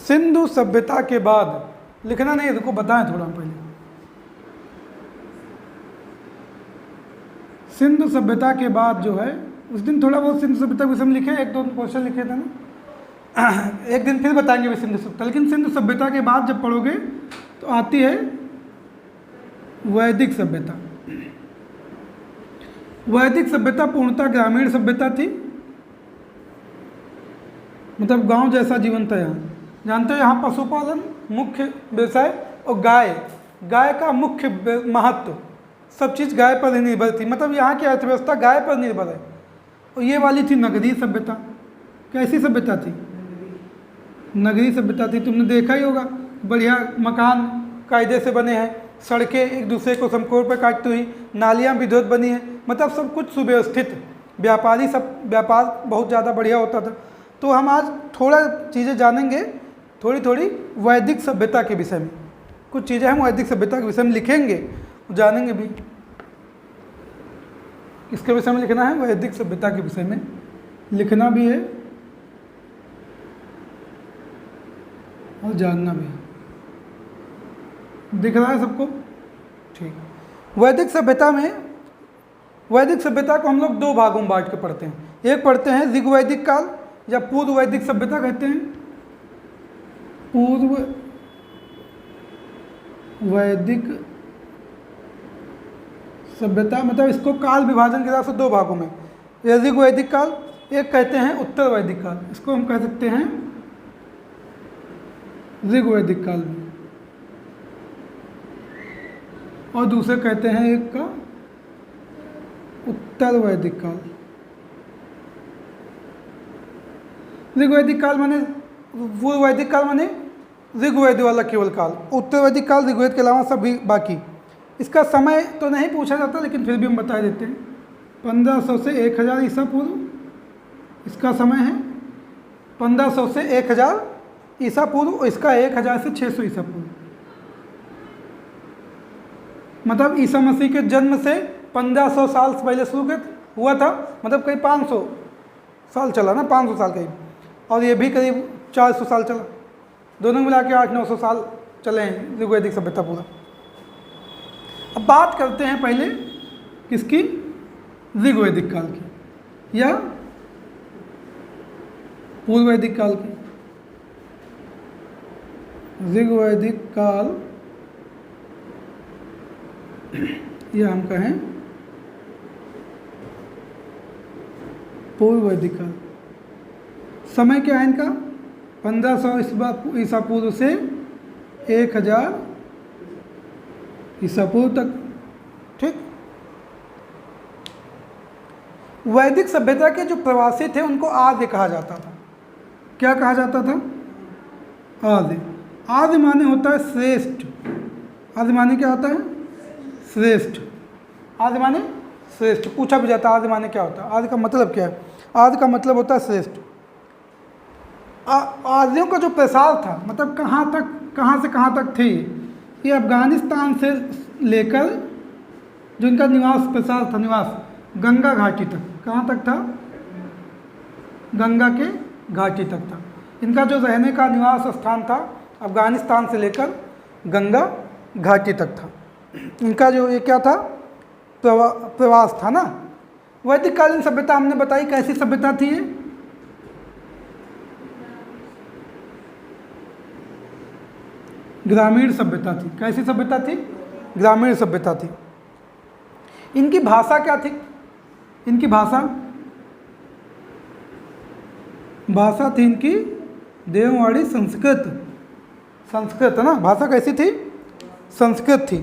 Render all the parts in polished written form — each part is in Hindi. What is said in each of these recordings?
सिंधु सभ्यता के बाद लिखना नहीं, रुको बताएं थोड़ा पहले। सिंधु सभ्यता के बाद जो है, उस दिन थोड़ा बहुत सिंधु सभ्यता के विषय में लिखे, एक दो क्वेश्चन लिखे थे ना, एक दिन फिर बताएंगे भी सिंधु सभ्यता। लेकिन सिंधु सभ्यता के बाद जब पढ़ोगे तो आती है वैदिक सभ्यता। वैदिक सभ्यता पूर्णतः ग्रामीण सभ्यता थी, मतलब गांव जैसा जीवन था यहाँ। जानते हो यहाँ पशुपालन मुख्य व्यवसाय, और गाय का मुख्य महत्व, सब चीज़ गाय पर ही निर्भर थी। मतलब यहाँ की अर्थव्यवस्था गाय पर निर्भर है। और ये वाली थी नगरीय सभ्यता। कैसी सभ्यता थी? नगरीय सभ्यता थी। तुमने देखा ही होगा, बढ़िया मकान कायदे से बने हैं, सड़कें एक दूसरे को समकोण पर काटती हुई, नालियाँ विद्युत बनी है, मतलब सब कुछ सुव्यवस्थित। व्यापार बहुत ज़्यादा बढ़िया होता था। तो हम आज थोड़ा चीज़ें जानेंगे, थोड़ी थोड़ी वैदिक सभ्यता के विषय में। कुछ चीज़ें हम वैदिक सभ्यता के विषय में लिखेंगे, जानेंगे भी। इसके विषय में लिखना है, वैदिक सभ्यता के विषय में लिखना भी है और जानना भी है। दिख रहा है सबको? ठीक। वैदिक सभ्यता को हम लोग दो भागों में बांट के पढ़ते हैं। एक पढ़ते हैं ऋग्वैदिक काल या पूर्व वैदिक सभ्यता कहते हैं। पूर्व वैदिक सभ्यता मतलब इसको काल विभाजन के हिसाब से दो भागों में, ऋग्वैदिक काल, एक कहते हैं उत्तर वैदिक काल, इसको हम कह सकते हैं ऋग्वैदिक काल में, और दूसरे कहते हैं एक का उत्तर वैदिक काल। ऋग्वैदिक काल माने, पूर्व वैदिक काल माने ऋग्वेद वाला केवल काल, उत्तर वैदिक काल ऋग्वेद के अलावा सभी बाकी। इसका समय तो नहीं पूछा जाता, लेकिन फिर भी हम बता देते हैं। 1500 से 1000 ईसा पूर्व इसका समय है। 1500 से 1000 ईसा पूर्व, और इसका 1000 से 600 ईसा पूर्व। मतलब ईसा मसीह के जन्म से 1500 साल पहले शुरू हुआ था, मतलब करीब 500 साल चला ना, 500 साल करीब, और ये भी करीब 400 साल चला। दोनों मिला के 800-900 साल चले हैं ऋग्वैदिक सभ्यता पूरा। अब बात करते हैं पहले किसकी? ऋग्वैदिक काल की या पूर्व वैदिक काल की। ऋग्वैदिक काल या हम कहें पूर्व वैदिक काल। समय क्या है इनका? 1500 ईसा पूर्व से 1000 ईसा पूर्व तक। ठीक। वैदिक सभ्यता के जो प्रवासी थे उनको आर्य कहा जाता था। क्या कहा जाता था? आर्य। आर्य माने होता है श्रेष्ठ। आर्य माने क्या होता है? श्रेष्ठ। आर्य माने श्रेष्ठ। पूछा भी जाता है आर्य माने क्या होता है, आर्य का मतलब क्या है? आर्य का मतलब होता है श्रेष्ठ। आर्यों का जो प्रसार था, मतलब कहाँ से कहाँ तक थे ये अफगानिस्तान से लेकर जो इनका निवास प्रसार था, गंगा घाटी तक। कहाँ तक था? गंगा के घाटी तक था। इनका जो रहने का निवास स्थान था अफगानिस्तान से लेकर गंगा घाटी तक था। इनका जो ये क्या था? प्रवास था ना। वैदिक कालीन सभ्यता हमने बताई कैसी सभ्यता थी ये? ग्रामीण सभ्यता थी। कैसी सभ्यता थी? ग्रामीण सभ्यता थी। इनकी भाषा क्या थी? इनकी भाषा थी इनकी देववाड़ी संस्कृत ना। भाषा कैसी थी? संस्कृत थी।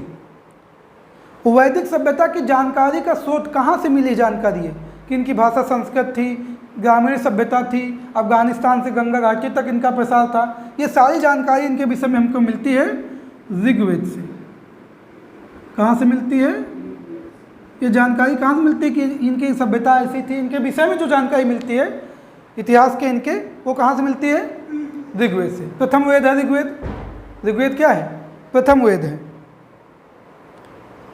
वैदिक सभ्यता की जानकारी का स्रोत कहाँ से मिली? जानकारी है कि इनकी भाषा संस्कृत थी, ग्रामीण सभ्यता थी, अफगानिस्तान से गंगा घाटी तक इनका प्रसार था। ये सारी जानकारी इनके विषय में हमको मिलती है ऋग्वेद से। कहाँ से मिलती है ये जानकारी? कहाँ से मिलती है कि इनकी सभ्यता ऐसी थी? इनके विषय में जो जानकारी मिलती है इतिहास के इनके, वो कहाँ से मिलती है? ऋग्वेद से। प्रथम वेद है ऋग्वेद। ऋग्वेद क्या है? प्रथम वेद है।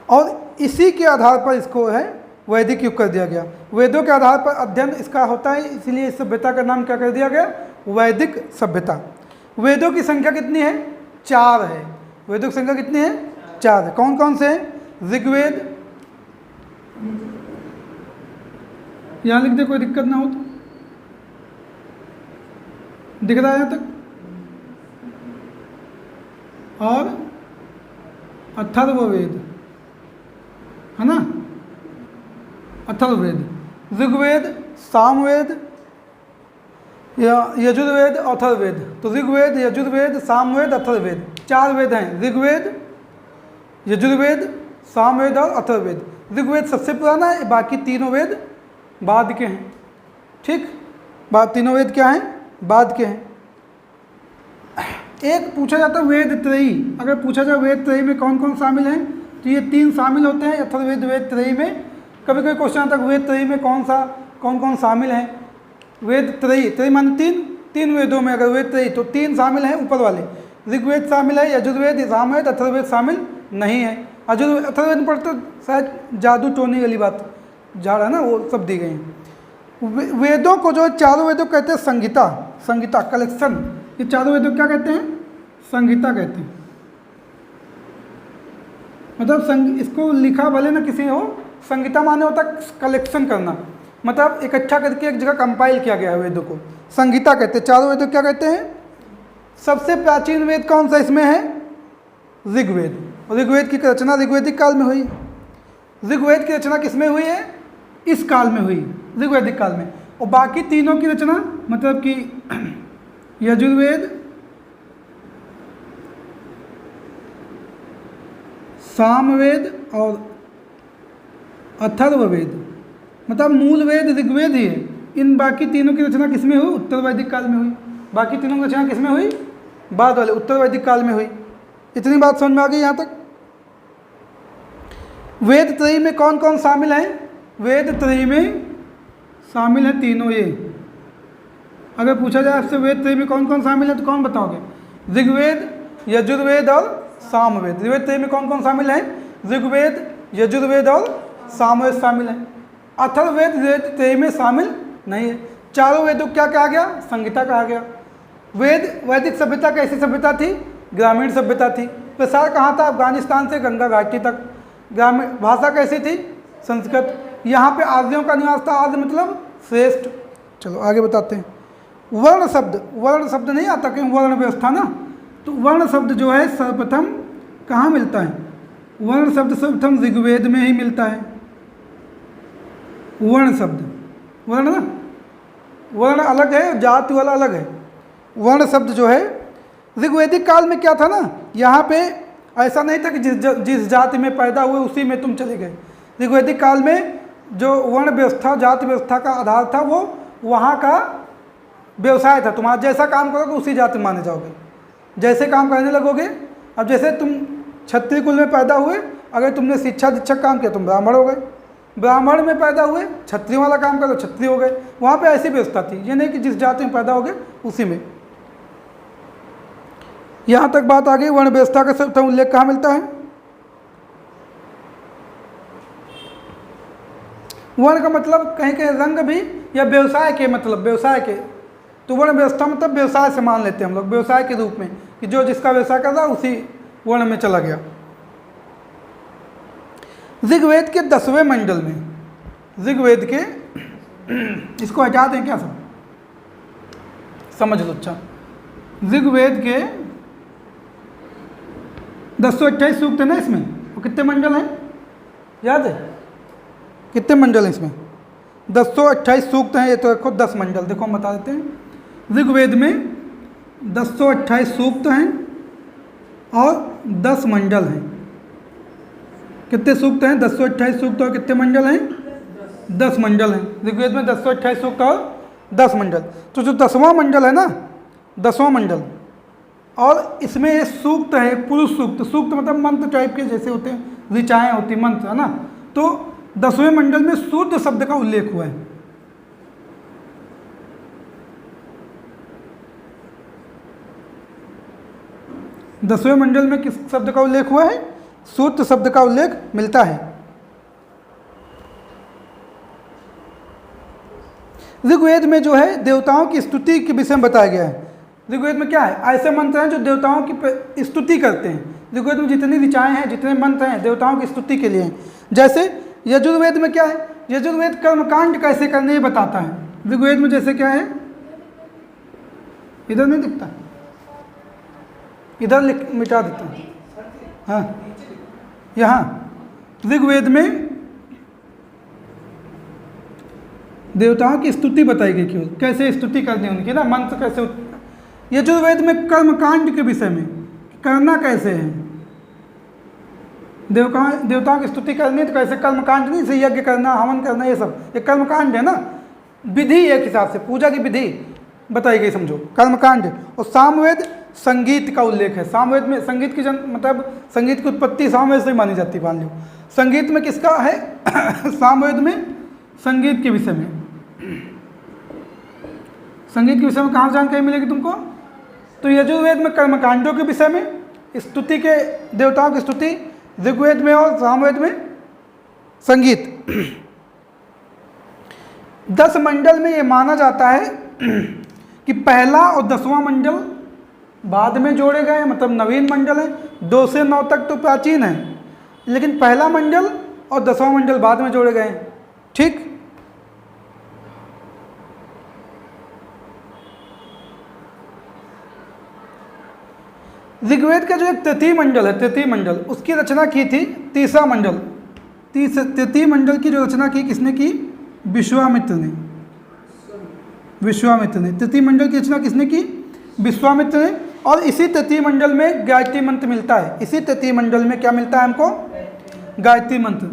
और इसी के आधार पर इसको है वैदिक युग कर दिया गया। वेदों के आधार पर अध्ययन इसका होता है, इसीलिए इस सभ्यता का नाम क्या कर दिया गया, वैदिक सभ्यता। वेदों की संख्या कितनी है, 4 है। वेदों की संख्या कितनी है, 4 है। कौन कौन से हैं, ऋग्वेद, यहाँ लिख दे कोई दिक्कत ना हो तो, दिख रहा है यहाँ तक, और अथर्ववेद है ना, अथर्ववेद, ऋग्वेद, सामवेद, यजुर्वेद, अथर्ववेद। तो ऋग्वेद, यजुर्वेद, सामवेद, अथर्ववेद, 4 वेद हैं, ऋग्वेद, यजुर्वेद, सामवेद और अथर्ववेद। ऋग्वेद सबसे पुराना है, बाकी तीनों वेद बाद के हैं। ठीक, तीनों वेद क्या हैं, बाद के हैं। एक पूछा जाता है वेद त्रयी, अगर पूछा जाए वेद त्रयी में कौन कौन शामिल हैं, तो ये 3 शामिल होते हैं अथर्ववेद वेद त्रयी में। कभी कभी क्वेश्चन आता है वेद त्रयी में कौन कौन शामिल हैं। वेद त्रयी, त्रयी माने 3 वेदों में अगर वेद त्रयी, तो 3 शामिल हैं ऊपर वाले, ऋग्वेद शामिल है, यजुर्वेद, सामवेद, अथर्ववेद शामिल नहीं है। अथर्ववेद पर तो शायद जादू टोनी वाली बात जा रहा है ना, वो सब दी गई हैं। वेदों को जो 4 वेदों कहते हैं संहिता, संहिता कलेक्शन, ये 4 वेदों क्या कहते हैं, संहिता कहते हैं। मतलब इसको लिखा भले ना किसी हो, संहिता माने होता है कलेक्शन करना, मतलब इकट्ठा करके एक जगह कंपाइल किया गया है वेदों को, संहिता कहते हैं। 4 वेदों क्या कहते हैं। सबसे प्राचीन वेद कौन सा इसमें है, ऋग्वेद। ऋग्वेद की रचना ऋग्वेदिक काल में हुई। ऋग्वेद की रचना किसमें हुई है, इस काल में हुई, ऋग्वैदिक काल में। और बाकी तीनों की रचना मतलब कि यजुर्वेद, सामवेद और अथर्ववेद, मतलब मूल वेद ऋग्वेद ही है। इन बाकी तीनों की रचना किसमें हुई, उत्तर वैदिक काल में हुई। बाकी तीनों की रचना किसमें हुई, बाद वाले उत्तर वैदिक काल में हुई। इतनी बात समझ में आ गई यहाँ तक। वेद त्रयी में कौन कौन शामिल हैं, वेद त्रयी में शामिल है तीनों ये। अगर पूछा जाए आपसे वेद त्रयी में कौन कौन शामिल है, तो कौन बताओगे, ऋग्वेद, यजुर्वेद और सामवेद। ऋग्वेद त्रयी में कौन कौन शामिल है, ऋग्वेद, यजुर्वेद और सामवेद शामिल है। अथर्ववेद वेद त्रयी में शामिल नहीं है। 4 वेदों क्या कहा गया, संहिता कहा गया। वैदिक सभ्यता कैसी सभ्यता थी, ग्रामीण सभ्यता थी। प्रसार कहाँ था, अफगानिस्तान से गंगा घाटी तक। ग्रामीण भाषा कैसी थी, संस्कृत। यहाँ पे आर्यों का निवास था, आर्य मतलब श्रेष्ठ। चलो आगे बताते हैं। वर्ण शब्द नहीं आता कहीं, वर्ण व्यवस्था ना, तो वर्ण शब्द जो है सर्वप्रथम कहाँ मिलता है, वर्ण शब्द सर्वप्रथम ऋग्वेद में ही मिलता है। वर्ण शब्द, वर्ण ना, वर्ण अलग है, जाति वाला अलग है। वर्ण शब्द जो है ऋग्वैदिक काल में क्या था ना, यहाँ पे ऐसा नहीं था कि जिस जाति में पैदा हुए उसी में तुम चले गए। ऋग्वैदिक काल में जो वर्ण व्यवस्था, जाति व्यवस्था का आधार था, वो वहाँ का व्यवसाय था। तुम्हारा जैसा काम करोगे उसी जाति में माने जाओगे, जैसे काम करने लगोगे। अब जैसे तुम क्षत्रिय कुल में पैदा हुए, अगर तुमने शिक्षा दीक्षक काम किया तुम ब्राह्मण हो गए, ब्राह्मण में पैदा हुए क्षत्रिय वाला काम करो क्षत्रिय हो गए। वहाँ पे ऐसी व्यवस्था थी, ये नहीं कि जिस जाति में पैदा हो गए उसी में। यहाँ तक बात आ गई। वर्ण व्यवस्था का सर्वप्रथम उल्लेख कहाँ मिलता है, वर्ण का मतलब कहीं कहीं रंग भी, या व्यवसाय के मतलब व्यवसाय के, तो वर्ण व्यवस्था मतलब व्यवसाय से मान लेते हैं हम लोग, व्यवसाय के रूप में, कि जो जिसका व्यवसाय कर रहा उसी वर्ण में चला गया। ऋग्वेद के 10वें मंडल में, ऋग्वेद के इसको हटा दें क्या, सब समझ लो। अच्छा, ऋग्वेद के 1028 सूक्त है ना इसमें, वो कितने मंडल हैं याद है, कितने मंडल हैं इसमें, 1028 सूक्त हैं। ये तो रखो 10 मंडल, देखो हम बता देते हैं। ऋग्वेद में 1028 सूक्त हैं और 10 मंडल हैं। कितने सूक्त हैं, 1028 सूक्त और कितने मंडल हैं, 10 मंडल हैं। ऋग्वेद में 1028 सूक्त और 10 मंडल। तो जो 10वां मंडल है ना, 10वां मंडल, और इसमें ये सूक्त है पुरुष सूक्त। सूक्त मतलब मंत्र टाइप के जैसे होते हैं, ऋचाएँ होती, मंत्र है ना। तो 10वें मंडल में शूद्र शब्द का उल्लेख हुआ है। दसवें मंडल में किस शब्द का उल्लेख हुआ है, शूद्र शब्द का उल्लेख मिलता है। ऋग्वेद में जो है देवताओं की स्तुति के विषय में बताया गया है। ऋग्वेद में क्या है, ऐसे मंत्र हैं जो देवताओं की स्तुति करते हैं। ऋग्वेद में जितनी ऋचाएँ हैं, जितने मंत्र हैं, देवताओं की स्तुति के लिए हैं। जैसे यजुर्वेद में क्या है, यजुर्वेद कर्मकांड कैसे करने ये बताता है। ऋग्वेद में जैसे क्या है, इधर नहीं दिखता, इधर मिटा देता हूँ, हाँ यहाँ ऋग्वेद में देवताओं की स्तुति बताई गई, क्यों कैसे स्तुति करनी उनकी ना, मंत्र कैसे। यजुर्वेद में कर्मकांड के विषय में करना कैसे है, देवताओं की स्तुति करनी है तो कैसे, कर्मकांड नहीं से यज्ञ करना, हवन करना, ये सब ये कर्मकांड है ना, विधि एक हिसाब से पूजा की विधि बताई गई समझो, कर्मकांड। और सामवेद संगीत का उल्लेख है। सामवेद में संगीत की मतलब संगीत की उत्पत्ति सामवेद से ही मानी जाती है, मान लो। संगीत में किसका है सामवेद में संगीत के विषय में, संगीत के विषय में कहाँ जानकारी मिलेगी तुमको, तो यजुर्वेद में कर्मकांडों के विषय में स्तुति के, देवताओं की स्तुति ऋग्वेद में, और सामवेद में संगीत। 10 मंडल में ये माना जाता है कि पहला और 10वां मंडल बाद में जोड़े गए, मतलब नवीन मंडल है। 2 से 9 तक तो प्राचीन है, लेकिन पहला मंडल और 10वां मंडल बाद में जोड़े गए, ठीक। ऋग्वेद का जो एक तृतीय मंडल है, तृतीय मंडल, उसकी रचना की थी तीसरा मंडल। तृतीय मंडल की जो रचना की किसने की, विश्वामित्र ने। विश्वामित्र ने तृतीय मंडल की रचना किसने की, विश्वामित्र ने। और इसी तृतीय मंडल में गायत्री मंत्र मिलता है। इसी तृतीय मंडल में क्या मिलता है हमको, गायत्री मंत्र।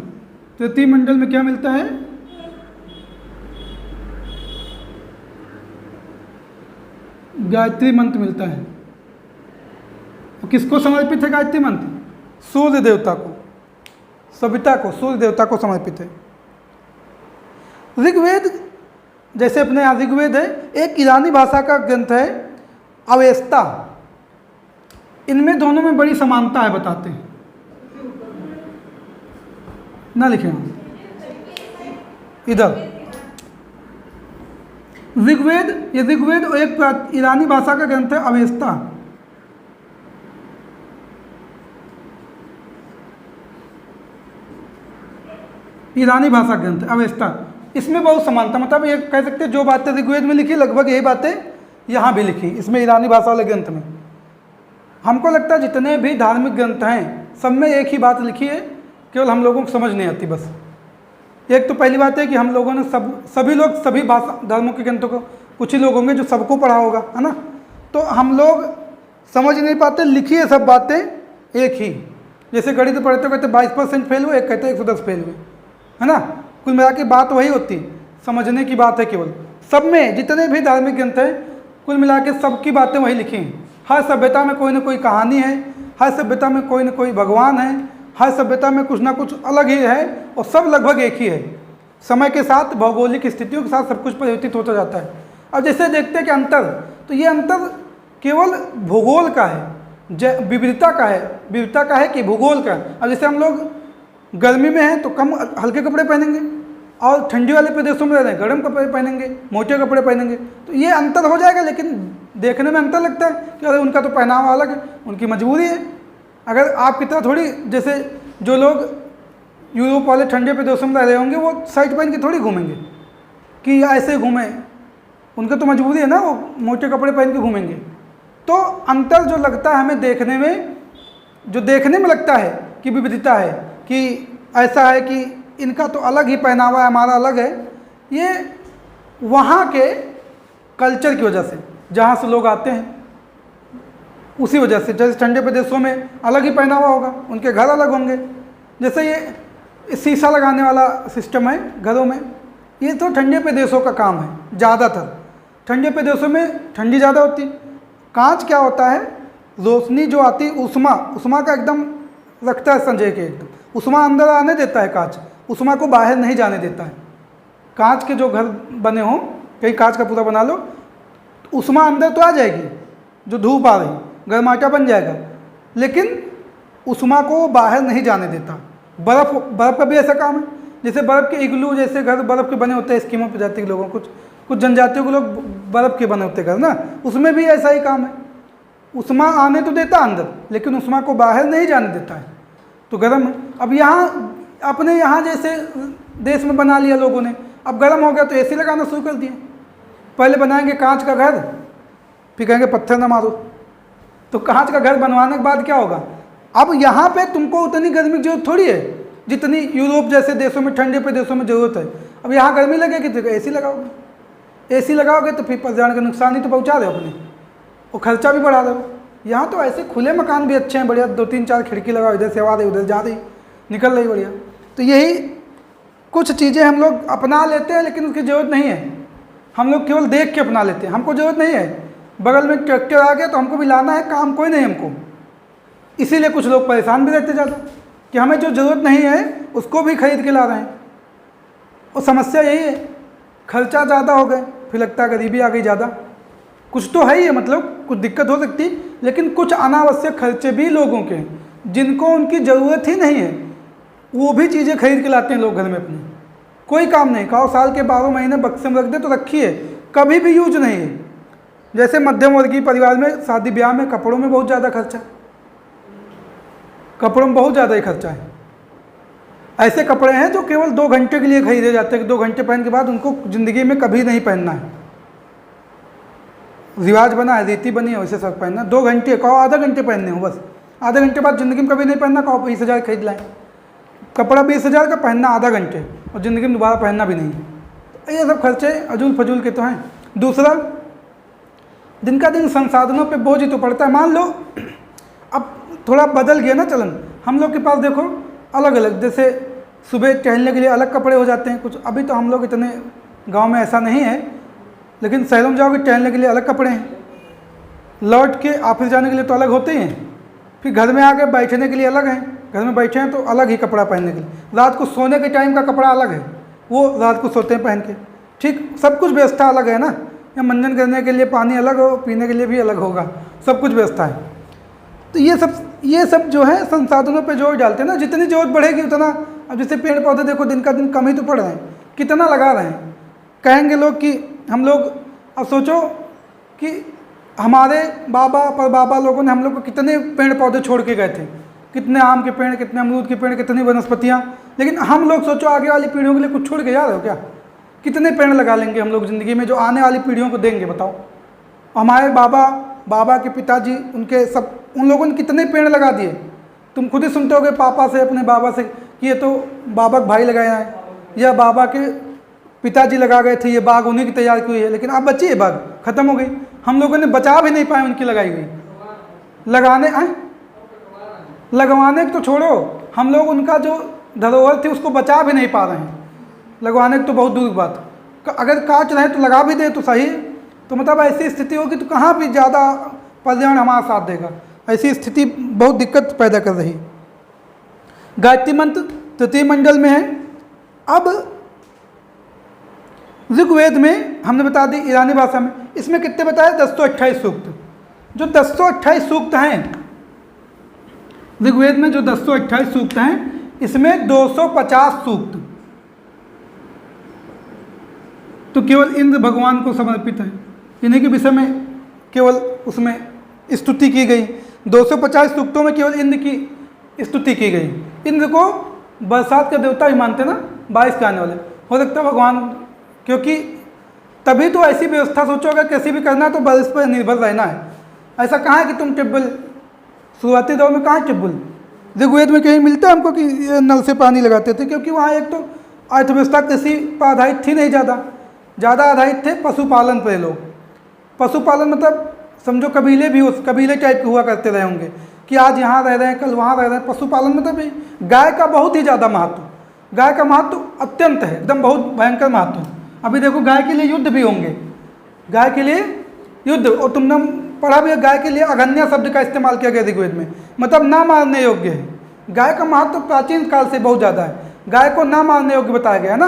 तृतीय मंडल में क्या मिलता है, गायत्री मंत्र मिलता है। किसको समर्पित है गायत्री मंत्र, सूर्य देवता को, सविता को, सूर्य देवता को समर्पित है। ऋग्वेद जैसे अपने यहाँ ऋग्वेद है, एक ईरानी भाषा का ग्रंथ है अवेस्ता। इनमें दोनों में बड़ी समानता है, बताते हैं ना, लिखे इधर ऋग्वेद, ये ऋग्वेद एक ईरानी भाषा का ग्रंथ है अवेस्ता। ईरानी भाषा ग्रंथ अवेस्ता। इसमें बहुत समानता, मतलब ये कह सकते हैं जो बातें ऋग्वेद में लिखी लगभग यही बातें यहाँ भी लिखी, इसमें ईरानी भाषा वाले ग्रंथ में। हमको लगता है जितने भी धार्मिक ग्रंथ हैं सब में एक ही बात लिखी है, केवल हम लोगों को समझ नहीं आती बस। एक तो पहली बात है कि हम लोगों ने सभी लोग सभी भाषा धर्मों के ग्रंथों को, कुछ ही लोग होंगे जो सबको पढ़ा होगा, है ना, तो हम लोग समझ नहीं पाते, लिखी है सब बातें एक ही। जैसे गणित पढ़ते कहते 22% फेल हुए, एक कहते 110 फेल हुए, है ना। कुल मिला के बात वही होती, समझने की बात है केवल। सब में जितने भी धार्मिक ग्रंथ हैं कुल मिला के सबकी बातें वही लिखी हैं। हर सभ्यता में कोई ना कोई कहानी है, हर सभ्यता में कोई ना कोई भगवान है, हर सभ्यता में कुछ ना कुछ अलग ही है, और सब लगभग एक ही है। समय के साथ भौगोलिक स्थितियों के साथ सब कुछ परिवर्तित होता जाता है। अब जैसे देखते हैं कि अंतर, तो ये अंतर केवल भूगोल का है, विविधता का है, विविधता का है कि भूगोल का है। अब जैसे हम लोग गर्मी में हैं तो कम हल्के कपड़े पहनेंगे, और ठंडी वाले प्रदेशों में रह रहे हैं गर्म कपड़े पहनेंगे, मोटे कपड़े पहनेंगे, तो ये अंतर हो जाएगा। लेकिन देखने में अंतर लगता है कि अरे उनका तो पहनावा अलग है, उनकी मजबूरी है। अगर आप की तरह थोड़ी, जैसे जो लोग यूरोप वाले ठंडे प्रदेशों में रह रहे होंगे वो शर्ट पहन के थोड़ी घूमेंगे कि ऐसे घूमें, उनका तो मजबूरी है ना, वो मोटे कपड़े पहन के घूमेंगे। तो अंतर जो लगता है हमें देखने में, जो देखने में लगता है कि विविधता है, कि ऐसा है कि इनका तो अलग ही पहनावा है, हमारा अलग है, ये वहाँ के कल्चर की वजह से, जहाँ से लोग आते हैं उसी वजह से। जैसे ठंडे प्रदेशों में अलग ही पहनावा होगा, उनके घर अलग होंगे। जैसे ये शीशा लगाने वाला सिस्टम है घरों में, ये तो ठंडे प्रदेशों का काम है ज़्यादातर। ठंडे प्रदेशों में ठंडी ज़्यादा होती। कांच क्या होता है, रोशनी जो आती, उष्मा का एकदम रखता है संजय के, एकदम उष्मा अंदर आने देता है कांच, उष्मा को बाहर नहीं जाने देता है। कांच के जो घर बने हों, कहीं कांच का पूरा बना लो, तो उष्मा अंदर तो आ जाएगी, जो धूप आ रही गर्माटा बन जाएगा, लेकिन उष्मा को बाहर नहीं जाने देता। बर्फ़ का भी ऐसा काम है। जैसे बर्फ़ के इग्लू जैसे घर बर्फ़ के बने होते हैं, स्कीमो प्रजाति के लोगों, कुछ कुछ जनजातियों के लोग बर्फ़ के बने होते घर ना, उसमें भी ऐसा ही काम है। उष्मा आने तो देता अंदर, लेकिन उष्मा को बाहर नहीं जाने देता है, तो गर्म है। अब यहाँ अपने यहाँ जैसे देश में बना लिया लोगों ने, अब गर्म हो गया तो एसी लगाना शुरू कर दिए। पहले बनाएंगे कांच का घर, फिर कहेंगे पत्थर ना मारो। तो कांच का घर बनवाने के बाद क्या होगा, अब यहाँ पे तुमको उतनी गर्मी की जरूरत थोड़ी है जितनी यूरोप जैसे देशों में, ठंडे पे देशों में ज़रूरत है। अब यहाँ गर्मी लगेगी तो एसी लगाओगे, एसी लगाओगे तो फिर पर्यावरण का नुकसान ही तो पहुँचा रहे हो अपने, और खर्चा भी बढ़ा रहे हो। यहाँ तो ऐसे खुले मकान भी अच्छे हैं, बढ़िया 2-3-4 खिड़की लगाओ, इधर से हवा दे उधर जा रही, निकल रही बढ़िया। तो यही कुछ चीज़ें हम लोग अपना लेते हैं, लेकिन उसकी ज़रूरत नहीं है। हम लोग केवल देख के अपना लेते हैं, हमको ज़रूरत नहीं है। बगल में ट्रैक्टर आ गया तो हमको भी लाना है, काम कोई नहीं हमको। इसीलिए कुछ लोग परेशान भी रहते ज़्यादा कि हमें जो ज़रूरत नहीं है उसको भी खरीद के ला रहे हैं। और समस्या यही है, खर्चा ज़्यादा हो गए, फिर लगता है गरीबी आ गई ज़्यादा। कुछ तो है ही है, मतलब कुछ दिक्कत हो सकती, लेकिन कुछ अनावश्यक खर्चे भी लोगों के जिनको उनकी ज़रूरत ही नहीं है, वो भी चीज़ें खरीद के लाते हैं लोग घर में अपने। कोई काम नहीं, कहो साल के 12 महीने बक्से में रख दे तो रखिए, कभी भी यूज नहीं है। जैसे मध्यम वर्गीय परिवार में शादी ब्याह में कपड़ों में बहुत ज़्यादा खर्चा, कपड़ों में बहुत ज़्यादा ही खर्चा है। ऐसे कपड़े हैं जो केवल 2 घंटे के लिए खरीदे जाते हैं कि 2 घंटे पहन के बाद उनको ज़िंदगी में कभी नहीं पहनना है। रिवाज बना है, रीति बनी है, वैसे सब पहनना 2 घंटे, कहो आधा घंटे पहनने हो बस, आधे घंटे बाद ज़िंदगी में कभी नहीं पहनना, कहो 20,000 खरीद लाएँ। कपड़ा 20,000 का, पहनना आधा घंटे, और ज़िंदगी में दोबारा पहनना भी नहीं। तो ये सब खर्चे अजूल फजूल के तो हैं। दूसरा, दिन का दिन संसाधनों पे बोझ ही तो पड़ता है। मान लो अब थोड़ा बदल गया ना चलन, हम लोग के पास देखो अलग अलग, जैसे सुबह टहलने के लिए अलग कपड़े हो जाते हैं कुछ। अभी तो हम लोग इतने गांव में ऐसा नहीं है, लेकिन शहरों में जाओगे टहलने के लिए अलग कपड़े हैं, लौट के ऑफिस जाने के लिए तो अलग होते ही हैं, फिर घर में आके बैठने के लिए अलग हैं, घर में बैठे हैं तो अलग ही कपड़ा पहनने के लिए, रात को सोने के टाइम का कपड़ा अलग है, वो रात को सोते हैं पहन के। ठीक, सब कुछ व्यवस्था अलग है ना, या मंजन करने के लिए पानी अलग हो, पीने के लिए भी अलग होगा, सब कुछ व्यवस्था है। तो ये सब जो है संसाधनों पे जोर डालते हैं ना, जितनी जरूरत बढ़ेगी उतना। अब जैसे पेड़ पौधे देखो दिन का दिन कम ही तो पड़ रहे हैं, कितना लगा रहे हैं। कहेंगे लोग कि हम लोग, अब सोचो कि हमारे बाबा परबाबा लोगों ने हम लोग को कितने पेड़ पौधे छोड़ के गए थे, कितने आम के पेड़, कितने अमरूद के पेड़, कितनी वनस्पतियाँ। लेकिन हम लोग सोचो आगे वाली पीढ़ियों के लिए कुछ छोड़ के जा रहे हो क्या? कितने पेड़ लगा लेंगे हम लोग ज़िंदगी में जो आने वाली पीढ़ियों को देंगे, बताओ। हमारे बाबा के पिताजी, उनके सब, उन लोगों ने कितने पेड़ लगा दिए। तुम खुद ही सुनते होगे पापा से, अपने बाबा से कि ये तो बाबा का भाई लगाया है, या बाबा के पिताजी लगा गए थे, ये बाग उन्हीं की तैयार की हुई है। लेकिन अब बची है बाग, ख़त्म हो गई, हम लोगों ने बचा भी नहीं पाए उनकी लगाई हुई। लगवाने तो छोड़ो, हम लोग उनका जो धरोहर थी उसको बचा भी नहीं पा रहे हैं। लगवाने की तो बहुत दूर की बात, अगर काट रहे तो लगा भी दे तो सही। तो मतलब ऐसी स्थिति होगी तो कहाँ भी ज़्यादा पर्यावरण हमारा साथ देगा। ऐसी स्थिति बहुत दिक्कत पैदा कर रही। गायत्री मंत्र 3 मंडल में है। अब ऋग्वेद में हमने बता दी ईरानी भाषा में, इसमें कितने बताए? 1028 सूक्त। जो 1028 सूक्त हैं ऋग्वेद में, जो 1028 सूक्त हैं, इसमें 250 सूक्त तो केवल इंद्र भगवान को समर्पित है, इन्हीं के विषय में केवल उसमें स्तुति की गई। 250 सूक्तों में केवल इंद्र की स्तुति की गई। इंद्र को बरसात का देवता ही मानते ना, बारिश के आने वाले। हो सकता है भगवान, क्योंकि तभी तो ऐसी व्यवस्था सोचोगे कैसी भी करना है तो बारिश पर निर्भर रहना है। ऐसा कहाँ है कि तुम टिब्बल, शुरुआती दौर में कहाँ टिब्बल, ऋग्वेद में कहीं मिलता है हमको कि नल से पानी लगाते थे? क्योंकि वहाँ एक तो अर्थव्यवस्था कृषि पर आधारित थी नहीं, ज़्यादा आधारित थे पशुपालन पर। लोग पशुपालन मतलब समझो कबीले भी उस कबीले टाइप के हुआ करते रहे होंगे कि आज यहाँ रह रहे हैं, कल वहाँ रह रहे हैं। पशुपालन मतलब गाय का बहुत ही ज़्यादा महत्व, गाय का महत्व अत्यंत है, एकदम बहुत भयंकर महत्व है। अभी देखो गाय के लिए युद्ध भी होंगे, गाय के लिए युद्ध। और तुमने पढ़ा भी है गाय के लिए अघन्या शब्द का इस्तेमाल किया गया ऋग्वेद में, मतलब ना मारने योग्य है। गाय का महत्व प्राचीन काल से बहुत ज़्यादा है, गाय को ना मारने योग्य बताया गया है ना।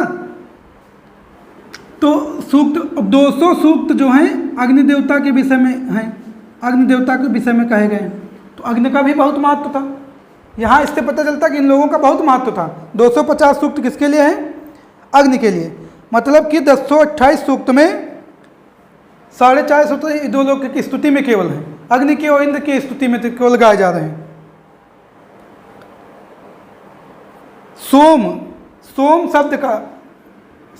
तो सूक्त 200 सूक्त जो हैं अग्नि देवता के विषय में हैं, अग्नि देवता के विषय में कहे गए हैं। तो अग्नि का भी बहुत महत्व था। यहाँ इससे पता चलता कि इन लोगों का बहुत महत्व था। 250 सूक्त किसके लिए हैं? अग्नि के लिए। मतलब कि 228 सूक्त में 4.5 सूत्र इदोलोक की स्तुति में केवल है, अग्नि के और इंद्र की स्तुति में तो केवल गाए जा रहे हैं। सोम, सोम शब्द का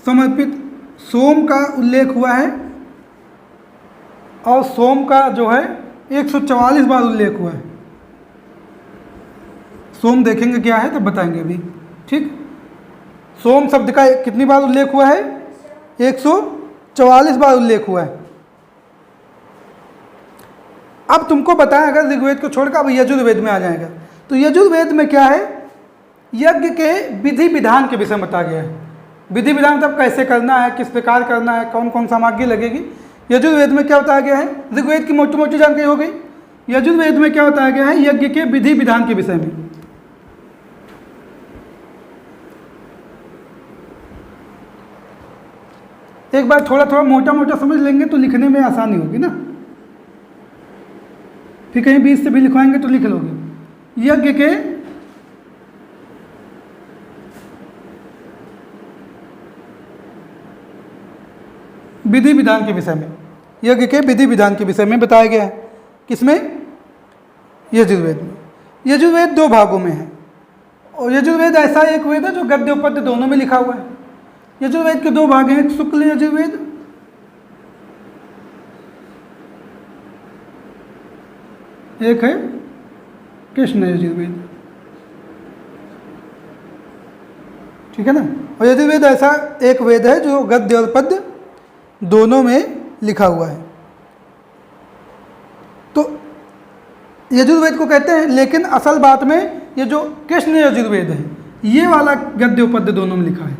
समर्पित, सोम का उल्लेख हुआ है और सोम का जो है 144 बार उल्लेख हुआ है। सोम देखेंगे क्या है तब बताएंगे अभी, ठीक। सोम शब्द का कितनी बार उल्लेख हुआ है? 144 बार उल्लेख हुआ है। अब तुमको बताएं, अगर ऋग्वेद को छोड़कर अब यजुर्वेद में आ जाएगा, तो यजुर्वेद में क्या है? यज्ञ के विधि विधान के विषय में बताया गया है। विधि विधान मतलब कैसे करना है, किस प्रकार करना है, कौन कौन सामग्री लगेगी। यजुर्वेद में क्या बताया गया है? ऋग्वेद की मोटी मोटी जानकारी हो गई। यजुर्वेद में क्या बताया गया है? यज्ञ के विधि विधान के विषय में। एक बार थोड़ा थोड़ा मोटा मोटा समझ लेंगे तो लिखने में आसानी होगी ना, फिर कहीं बीच से भी लिखवाएंगे तो लिख लोगे। यज्ञ के विधि विधान के विषय में, यज्ञ के विधि विधान के विषय में बताया गया है। किसमें? यजुर्वेद में। यजुर्वेद 2 भागों में है, और यजुर्वेद ऐसा एक वेद है जो गद्य और पद्य दोनों में लिखा हुआ है। यजुर्वेद के 2 भाग हैं, एक शुक्ल यजुर्वेद, एक है कृष्ण यजुर्वेद, ठीक है ना। और यजुर्वेद ऐसा एक वेद है जो गद्य और पद्य दोनों में लिखा हुआ है। तो यजुर्वेद को कहते हैं, लेकिन असल बात में ये जो कृष्ण यजुर्वेद है, ये वाला गद्य और पद्य दोनों में लिखा है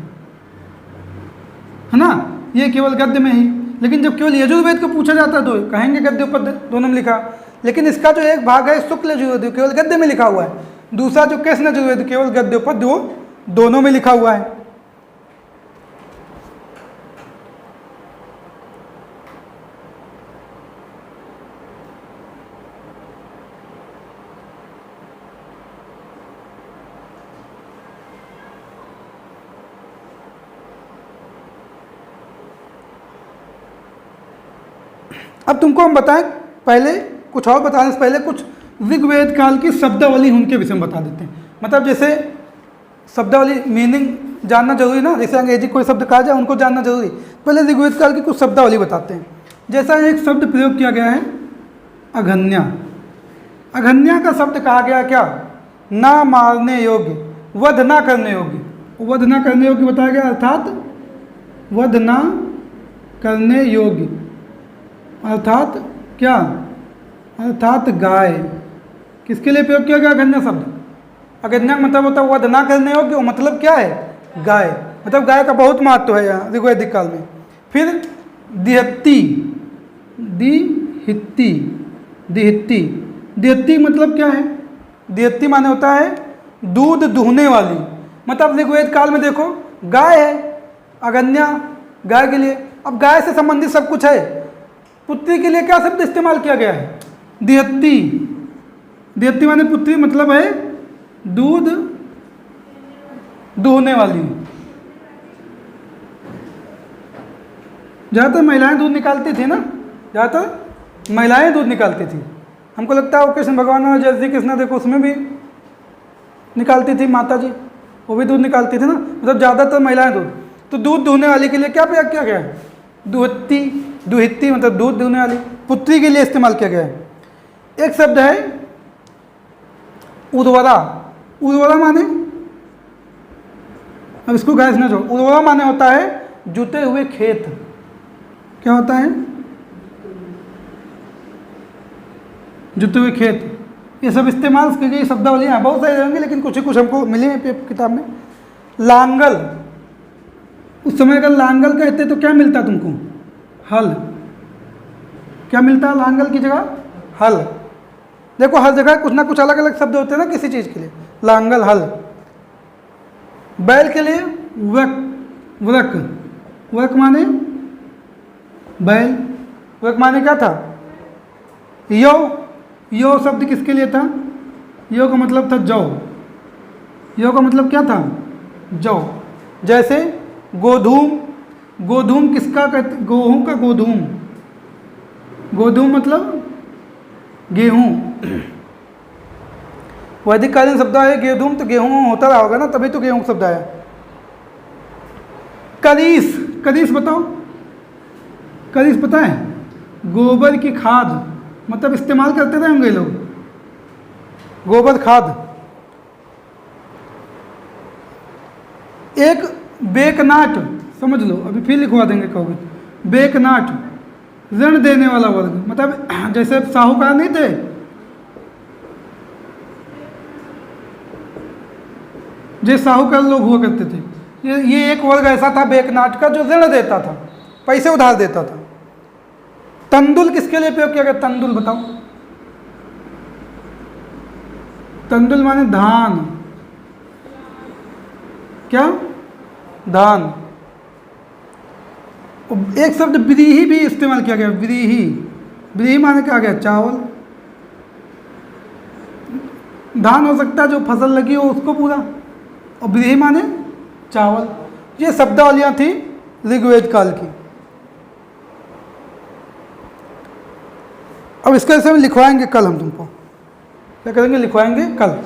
ना। ये केवल गद्य में ही, लेकिन जब केवल यजुर्वेद को पूछा जाता है तो कहेंगे गद्य और पद्य दोनों में लिखा। लेकिन इसका जो एक भाग है शुक्ल यजुर्वेद केवल गद्य में लिखा हुआ है, दूसरा जो कृष्ण यजुर्वेद केवल गद्य और पद्य वो दोनों में लिखा हुआ है। अब तुमको हम बताएं, पहले कुछ और बताने से पहले कुछ ऋग्वेद काल की शब्दावली उनके विषय में बता देते हैं। मतलब जैसे शब्दावली मीनिंग जानना जरूरी ना, जैसे अंग्रेजी कोई शब्द कहा जाए उनको जानना जरूरी, पहले ऋग्वेद काल की कुछ शब्दावली बताते हैं। जैसा एक शब्द प्रयोग किया गया है अघन्या। अघन्या का शब्द कहा गया क्या? ना मारने योग्य, वध ना करने योग्य। वध ना करने योग्य बताया गया, अर्थात वध ना करने योग्य, अर्थात क्या? अर्थात गाय। किसके लिए प्रयोग किया गया अघन्या शब्द? अघन्या मतलब होता है वध ना करने योग्य, मतलब क्या है? गाय। मतलब गाय का बहुत महत्व है यहाँ ऋग्वैदिक काल में। फिर दिहत्ती, दिहित्ती, दिहित्ती, दिहत्ती मतलब क्या है? दिहत्ती माने होता है दूध दुहने वाली। मतलब ऋग्वेद काल में देखो गाय है, अघन्या गाय के लिए। अब गाय से संबंधित सब कुछ है। पुत्री के लिए क्या शब्द इस्तेमाल किया गया है? दिहत्ती। दिहत्ती माने पुत्री, मतलब है दूध दुहने वाली। ज़्यादातर महिलाएं दूध निकालती थी ना, ज़्यादातर महिलाएं दूध निकालती थी। हमको लगता है वो कृष्ण भगवान और जय श्री कृष्ण देखो उसमें भी निकालती थी माता जी, वो भी दूध निकालती थी ना। मतलब ज़्यादातर महिलाएं दूध। तो दूध दुहने वाली के लिए क्या प्रयोग किया गया है? दुहत्ती, दुहित्ती मतलब दूध दुहने वाली। पुत्री के लिए इस्तेमाल किया गया है। एक शब्द है उर्वरा। उर्वरा माने, अब इसको गाय समझो, उर्वरा माने होता है जुते हुए खेत। क्या होता है? जुते हुए खेत। ये सब इस्तेमाल की गई शब्दावली हैं, बहुत सारे रहेंगे लेकिन कुछ ही कुछ हमको मिले हैं किताब में। लांगल, उस समय अगर लांगल कहते तो क्या मिलता तुमको? हल। क्या मिलता है लांगल की जगह? हल। देखो हर जगह कुछ ना कुछ अलग अलग शब्द होते हैं ना किसी चीज़ के लिए। लांगल, हल। बैल के लिए वृक, वृक, वृक माने बैल। वृक माने क्या था? यो। यो शब्द किसके लिए था? यो का मतलब था जौ। यो का मतलब क्या था? जौ। जैसे गोधूम, गोधूम किसका कहते? गेहूं का गोधूम। गोधूम मतलब गेहूँ। वैदिक कालीन शब्द है गेहूँ, तो गेहूँ होता रहा होगा ना, तभी तो गेहूँ शब्द आया। करीस, करीस बताओ, करीस पता है? गोबर की खाद, मतलब इस्तेमाल करते थे होंगे लोग, गोबर खाद। एक बेकनाट, समझ लो, अभी फिर लिखवा देंगे कहोगे। बेकनाट, ऋण देने वाला वर्ग, मतलब जैसे साहूकार नहीं थे, जो साहूकार लोग हुआ करते थे, ये एक वर्ग ऐसा था बेकनाट का जो ऋण देता था, पैसे उधार देता था। तंदुल किसके लिए प्रयोग किया गया? तंदुल बताओ। तंदुल माने धान, क्या? धान। एक शब्द व्रीहि भी इस्तेमाल किया गया, व्रीहि। व्रीहि माने क्या गया? चावल। धान हो सकता है जो फसल लगी हो उसको पूरा, और व्रीहि माने चावल। ये शब्दावलियां थी ऋग्वेद काल की। अब इसका से हम लिखवाएंगे कल, हम तुमको क्या करेंगे? लिखवाएंगे कल।